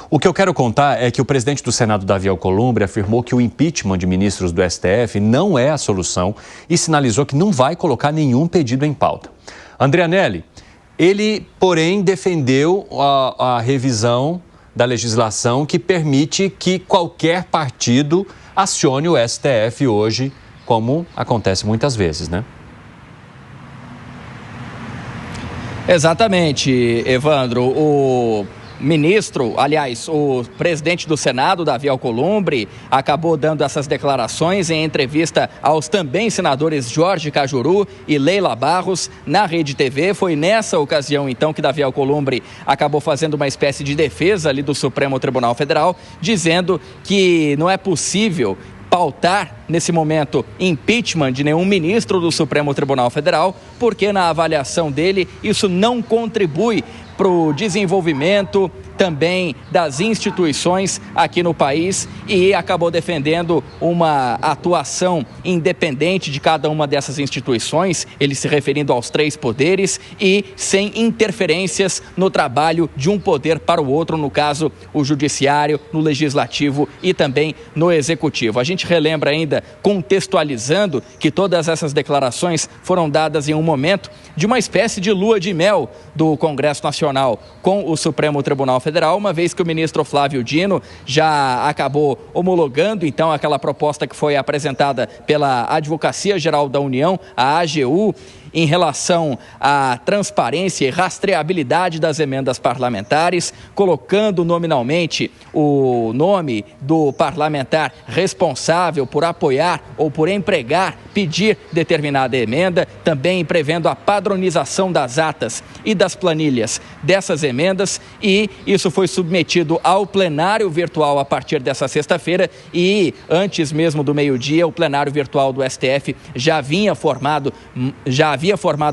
O que eu quero contar é que o presidente do Senado, Davi Alcolumbre, afirmou que o impeachment de ministros do STF não é a solução e sinalizou que não vai colocar nenhum pedido em pauta. André Anelli, ele, porém, defendeu a revisão da legislação que permite que qualquer partido acione o STF hoje, como acontece muitas vezes, né? Exatamente, Evandro. O presidente do Senado, Davi Alcolumbre, acabou dando essas declarações em entrevista aos também senadores Jorge Cajuru e Leila Barros na Rede TV. Foi nessa ocasião, então, que Davi Alcolumbre acabou fazendo uma espécie de defesa ali do Supremo Tribunal Federal, dizendo que não é possível pautar, nesse momento, impeachment de nenhum ministro do Supremo Tribunal Federal, porque, na avaliação dele, isso não contribui para o desenvolvimento também das instituições aqui no país, e acabou defendendo uma atuação independente de cada uma dessas instituições, ele se referindo aos 3 poderes, e sem interferências no trabalho de um poder para o outro, no caso, o judiciário, no legislativo e também no executivo. A gente relembra ainda, contextualizando, que todas essas declarações foram dadas em um momento de uma espécie de lua de mel do Congresso Nacional com o Supremo Tribunal Federal, uma vez que o ministro Flávio Dino já acabou homologando, então, aquela proposta que foi apresentada pela Advocacia Geral da União, a AGU, em relação à transparência e rastreabilidade das emendas parlamentares, colocando nominalmente o nome do parlamentar responsável por apoiar ou por empregar, pedir determinada emenda, também prevendo a padronização das atas e das planilhas dessas emendas, e isso foi submetido ao plenário virtual a partir dessa sexta-feira, e antes mesmo do meio-dia, o plenário virtual do STF já havia formado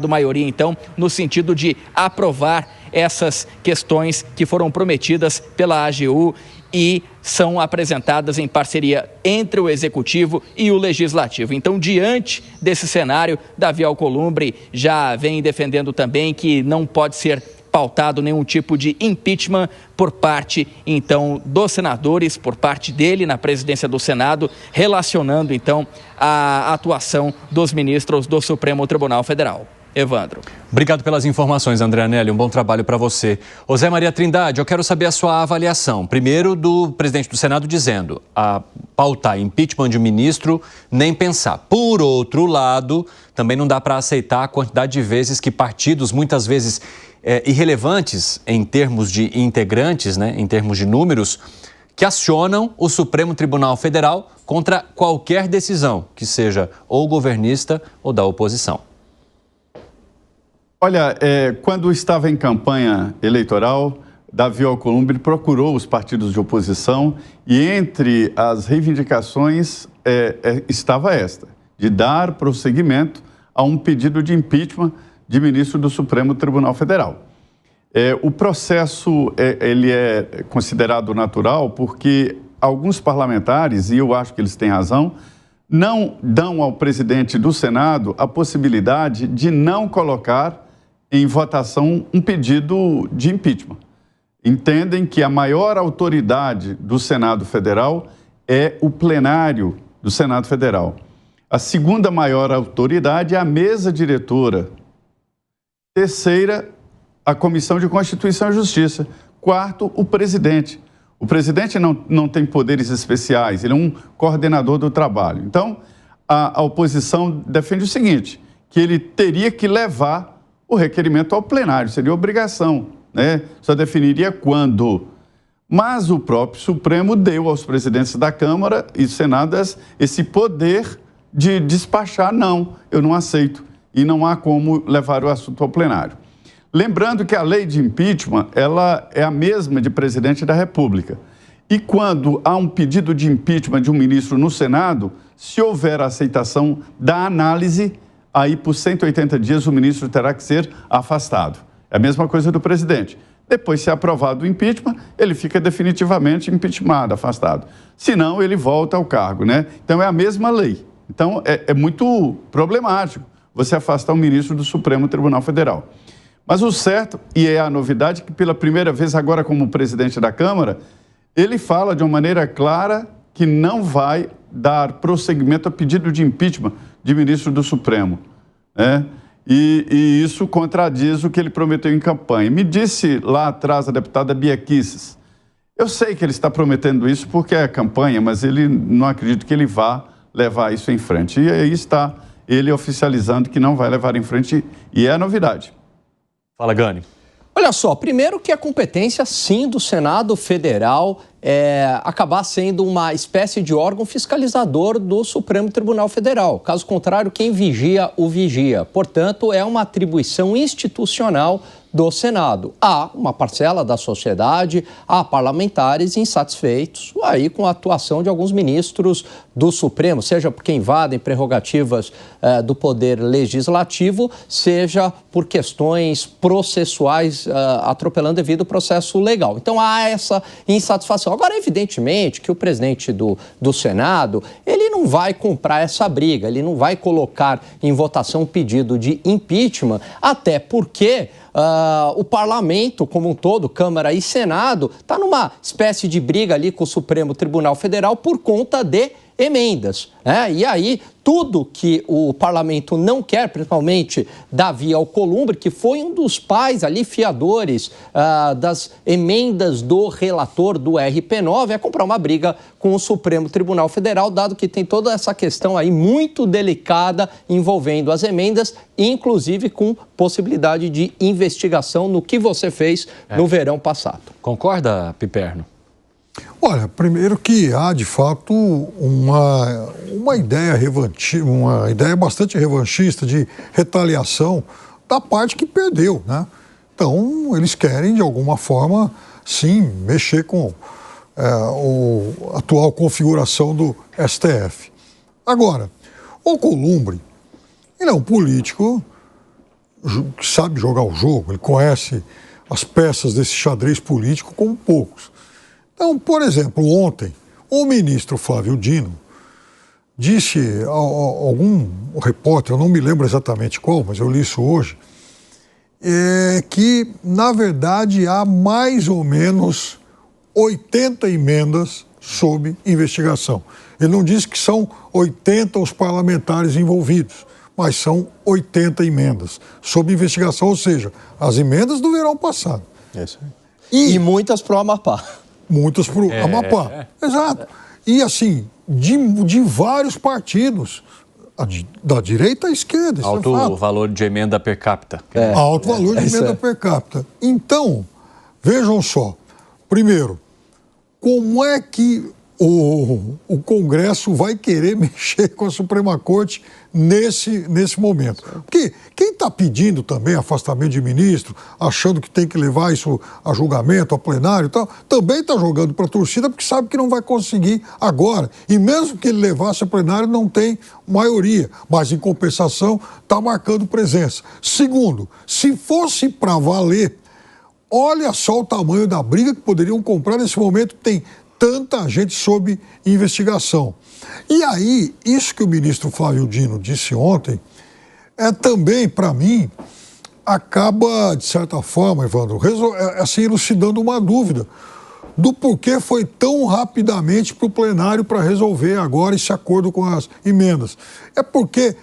maioria, então, no sentido de aprovar essas questões que foram prometidas pela AGU e são apresentadas em parceria entre o Executivo e o Legislativo. Então, diante desse cenário, Davi Alcolumbre já vem defendendo também que não pode ser pautado nenhum tipo de impeachment por parte, então, dos senadores, por parte dele na presidência do Senado, relacionando, então, a atuação dos ministros do Supremo Tribunal Federal. Evandro. Obrigado pelas informações, André Anelli. Um bom trabalho para você. José Maria Trindade, eu quero saber a sua avaliação. Primeiro, do presidente do Senado dizendo a pautar impeachment de um ministro, nem pensar. Por outro lado, também não dá para aceitar a quantidade de vezes que partidos, muitas vezes irrelevantes em termos de integrantes, né, em termos de números, que acionam o Supremo Tribunal Federal contra qualquer decisão, que seja ou governista ou da oposição. Olha, quando estava em campanha eleitoral, Davi Alcolumbre procurou os partidos de oposição e entre as reivindicações estava esta, de dar prosseguimento a um pedido de impeachment de ministro do Supremo Tribunal Federal. O processo ele é considerado natural porque alguns parlamentares, e eu acho que eles têm razão, não dão ao presidente do Senado a possibilidade de não colocar em votação um pedido de impeachment. Entendem que a maior autoridade do Senado Federal é o plenário do Senado Federal. A segunda maior autoridade é a mesa diretora. Terceira, a Comissão de Constituição e Justiça. Quarto, o presidente. O presidente não tem poderes especiais, ele é um coordenador do trabalho. Então, a oposição defende o seguinte, que ele teria que levar o requerimento ao plenário, seria obrigação, né? Só definiria quando. Mas o próprio Supremo deu aos presidentes da Câmara e Senado esse poder de despachar, não, eu não aceito, e não há como levar o assunto ao plenário. Lembrando que a lei de impeachment, ela é a mesma de presidente da República. E quando há um pedido de impeachment de um ministro no Senado, se houver aceitação da análise, aí por 180 dias o ministro terá que ser afastado. É a mesma coisa do presidente. Depois, se é aprovado o impeachment, ele fica definitivamente impeachmentado, afastado. Se não, ele volta ao cargo, né? Então, é a mesma lei. Então, é muito problemático você afastar um ministro do Supremo Tribunal Federal. Mas o certo, e é a novidade, que pela primeira vez agora como presidente da Câmara, ele fala de uma maneira clara que não vai dar prosseguimento a pedido de impeachment de ministro do Supremo, né? E isso contradiz o que ele prometeu em campanha. Me disse lá atrás a deputada Bia Kicis, eu sei que ele está prometendo isso porque é campanha, mas ele não acredito que ele vá levar isso em frente. E aí está ele oficializando que não vai levar em frente, e é novidade. Fala, Gani. Olha só, primeiro que a competência, sim, do Senado Federal acabar sendo uma espécie de órgão fiscalizador do Supremo Tribunal Federal. Caso contrário, quem vigia, o vigia. Portanto, é uma atribuição institucional do Senado. Há uma parcela da sociedade, há parlamentares insatisfeitos aí com a atuação de alguns ministros do Supremo, seja porque invadem prerrogativas do Poder Legislativo, seja por questões processuais atropelando devido ao processo legal. Então há essa insatisfação. Agora, evidentemente que o presidente do Senado, ele não vai comprar essa briga, ele não vai colocar em votação um pedido de impeachment, até porque o parlamento como um todo, Câmara e Senado, está numa espécie de briga ali com o Supremo Tribunal Federal por conta de emendas, né? E aí, tudo que o parlamento não quer, principalmente Davi Alcolumbre, que foi um dos pais ali fiadores das emendas do relator do RP9, é comprar uma briga com o Supremo Tribunal Federal, dado que tem toda essa questão aí muito delicada envolvendo as emendas, inclusive com possibilidade de investigação no que você fez no verão passado. Concorda, Piperno? Olha, primeiro que há, de fato, uma ideia bastante revanchista de retaliação da parte que perdeu, né? Então, eles querem, de alguma forma, sim, mexer com a atual configuração do STF. Agora, o Alcolumbre, ele é um político que sabe jogar o jogo, ele conhece as peças desse xadrez político como poucos. Então, por exemplo, ontem, o ministro Flávio Dino disse a algum repórter, eu não me lembro exatamente qual, mas eu li isso hoje, que, na verdade, há mais ou menos 80 emendas sob investigação. Ele não disse que são 80 os parlamentares envolvidos, mas são 80 emendas sob investigação, ou seja, as emendas do verão passado. Isso. E muitas para o Amapá. Muitas para o Amapá. Exato. E assim, de vários partidos, da direita à esquerda. Alto valor de emenda per capita. Alto valor de emenda per capita. Então, vejam só. Primeiro, como é que o Congresso vai querer mexer com a Suprema Corte nesse momento? Porque quem está pedindo também afastamento de ministro, achando que tem que levar isso a julgamento, a plenário e tal, também está jogando para a torcida porque sabe que não vai conseguir agora. E mesmo que ele levasse a plenário, não tem maioria. Mas, em compensação, está marcando presença. Segundo, se fosse para valer, olha só o tamanho da briga que poderiam comprar nesse momento que tem tanta gente sob investigação. E aí, isso que o ministro Flávio Dino disse ontem, também, para mim, acaba, de certa forma, Evandro, assim, elucidando uma dúvida do porquê foi tão rapidamente para o plenário para resolver agora esse acordo com as emendas. É porque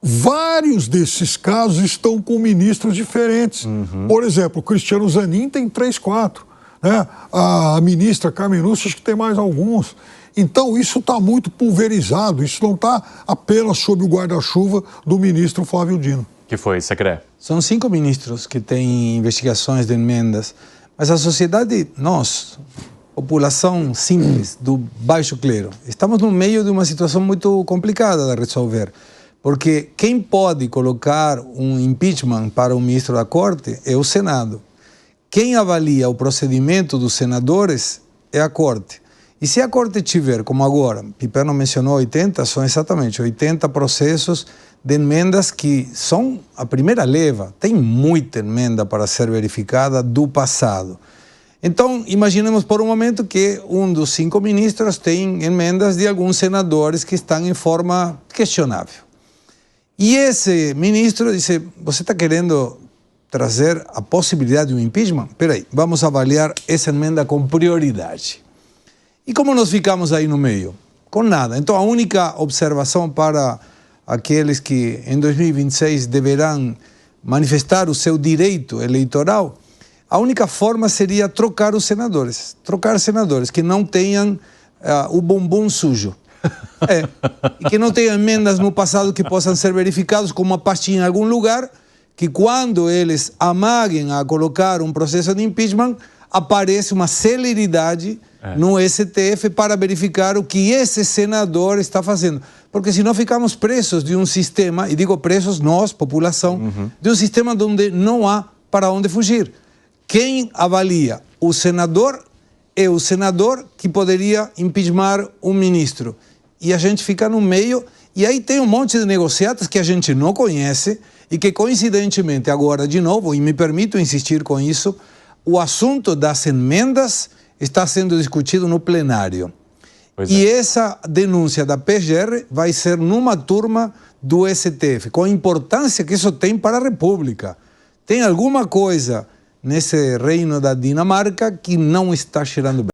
vários desses casos estão com ministros diferentes. Por exemplo, o Cristiano Zanin tem 3, 4. Né? A ministra Carmen Lúcia, acho que tem mais alguns. Então, isso está muito pulverizado, isso não está apenas sob o guarda-chuva do ministro Flávio Dino. Que foi, secretário? São 5 ministros que têm investigações de emendas, mas a sociedade, nós, população simples, do baixo clero, estamos no meio de uma situação muito complicada de resolver, porque quem pode colocar um impeachment para o ministro da Corte é o Senado. Quem avalia o procedimento dos senadores é a Corte. E se a Corte tiver, como agora, Piperno mencionou 80, são exatamente 80 processos de emendas que são a primeira leva. Tem muita emenda para ser verificada do passado. Então, imaginemos por um momento que um dos 5 ministros tem emendas de alguns senadores que estão em forma questionável. E esse ministro disse, você está querendo trazer a possibilidade de um impeachment? Espera aí, vamos avaliar essa emenda com prioridade. E como nós ficamos aí no meio? Com nada. Então, a única observação para aqueles que em 2026 deverão manifestar o seu direito eleitoral, a única forma seria trocar os senadores. Trocar senadores que não tenham o bumbum sujo. E que não tenham emendas no passado que possam ser verificados com uma pastinha em algum lugar, que quando eles amaguem a colocar um processo de impeachment, aparece uma celeridade no STF para verificar o que esse senador está fazendo. Porque senão ficamos presos de um sistema, e digo presos nós, população, de um sistema onde não há para onde fugir. Quem avalia? O senador é o senador que poderia impeachment um ministro. E a gente fica no meio, e aí tem um monte de negociatas que a gente não conhece e que, coincidentemente, agora, de novo, e me permito insistir com isso, o assunto das emendas está sendo discutido no plenário. E essa denúncia da PGR vai ser numa turma do STF, com a importância que isso tem para a República. Tem alguma coisa nesse reino da Dinamarca que não está cheirando bem.